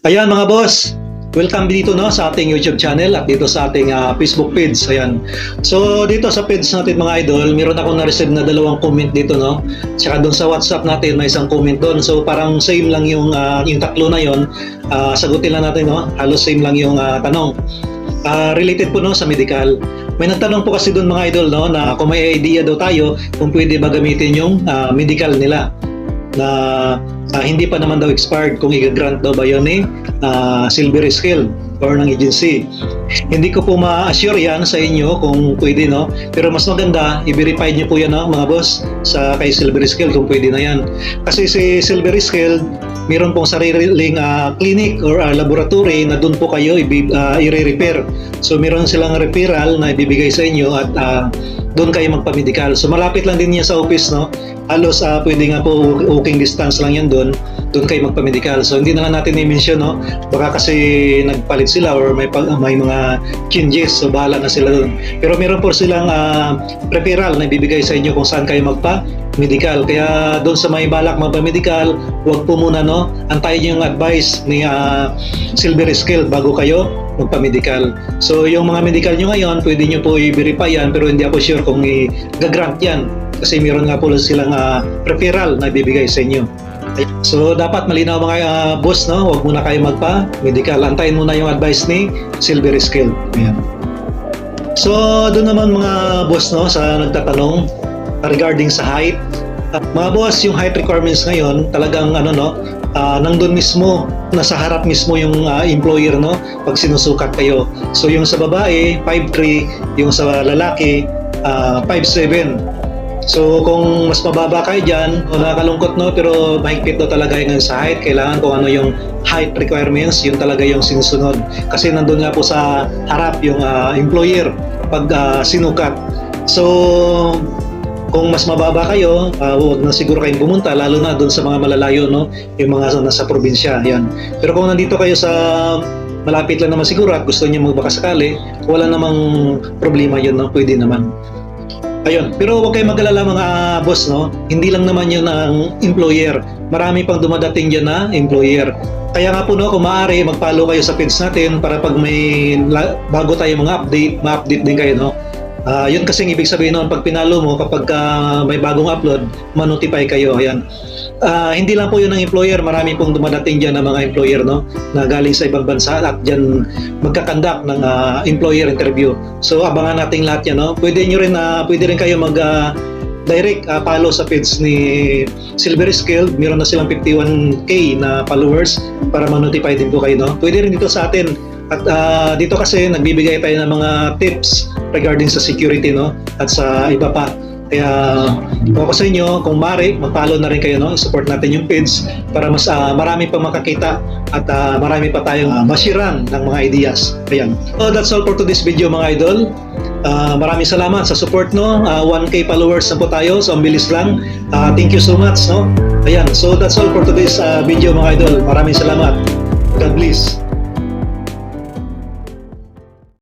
Ayan mga boss, welcome dito no sa ating YouTube channel at dito sa ating Facebook page. Ayan. So dito sa page natin mga idol, meron akong na-receive na dalawang comment dito no. Tsaka doon sa WhatsApp natin may isang comment doon. So parang same lang yung tatlo na yon. Sagutin lang natin no. Halos same lang yung tanong. Related po no sa medical. May nagtanong po kasi doon mga idol no na kung may idea daw tayo kung pwede ba gamitin yung medical nila na hindi pa naman daw expired kung i-grant daw ba yun silver scale or ng agency. Hindi ko po ma-assure yan sa inyo kung pwede no, pero mas maganda i-verify niyo po yan no, mga boss sa kay silver scale kung pwede na yan. Kasi si silver scale meron pong sariling clinic or laboratory na doon po kayo i-repair. So meron silang referral na ibibigay sa inyo at doon kayo magpa-medical. So malapit lang din niya sa office no. Halos pwede nga po walking distance lang yan doon kayo magpa-medical. So hindi na lang natin i-mention no. Baka kasi nagpalit sila or may mga changes, so bahala na sila doon. Pero meron po silang referral na ibibigay sa inyo kung saan kayo magpa-medical. Kaya doon sa may balak magpa-medical, huwag po muna no, antayin yung advice ni Silver Scale bago kayo magpa-medical. So yung mga medical nyo ngayon, pwede nyo po i-verify yan, pero hindi ako sure kung i-grant yan. Kasi meron nga po silang referral na ibibigay sa inyo. So dapat malinaw mga boss no, huwag muna kayo magpa-medical. Antayin muna yung advice ni Silver Scale. Ayan. So doon naman mga boss no sa nagtatanong regarding sa height. Mga boss, yung height requirements ngayon talagang nandun mismo, nasa harap mismo yung employer no pag sinusukat kayo. So yung sa babae 5'3", yung sa lalaki 5'7". So kung mas mababa kayo dyan, nakakalungkot no, pero mahigpit daw talaga yung sa height. Kailangan kung ano yung height requirements, yun talaga yung sinusunod. Kasi nandun nga po sa harap yung employer pag sinukat. So kung mas mababa kayo, huwag na siguro kayong pumunta, lalo na doon sa mga malalayo, no? Yung mga nasa probinsya, yan. Pero kung nandito kayo sa malapit lang naman siguro at gusto niyo magbakasakali, wala namang problema yun, no? Pwede naman. Ayun, pero huwag kayong mag-alala mga boss, no? Hindi lang naman yun ang employer. Marami pang dumadating dyan na employer. Kaya nga po, no, kung maaari, mag-follow kayo sa page natin para pag may bago tayo mga update, ma-update din kayo, no? Yun kasing ibig sabihin noon, pag pinalo mo, kapag may bagong upload, ma-notify kayo. Ayan. Hindi lang po yun ng employer, marami pong dumadating dyan ng mga employer no, na galing sa ibang bansa at dyan magkakandak ng employer interview. So abangan natin lahat yan. No? Pwede rin kayo direct follow sa page ni Silver Scale. Meron na silang 51k na followers para ma-notify din po kayo. No? Pwede rin dito sa atin. At dito kasi nagbibigay tayo ng mga tips regarding sa security no at sa iba pa. Kaya kung ako sa inyo, kung maaari, mag-follow na rin kayo no, support natin yung page para mas marami pang makakita at marami pa tayong masiran ng mga ideas. Ayan. So that's all for today's video mga idol. Maraming salamat sa support no. 1k followers na po tayo, so ang bilis lang. Thank you so much no. Ayan. So that's all for today's video mga idol. Maraming salamat. God bless.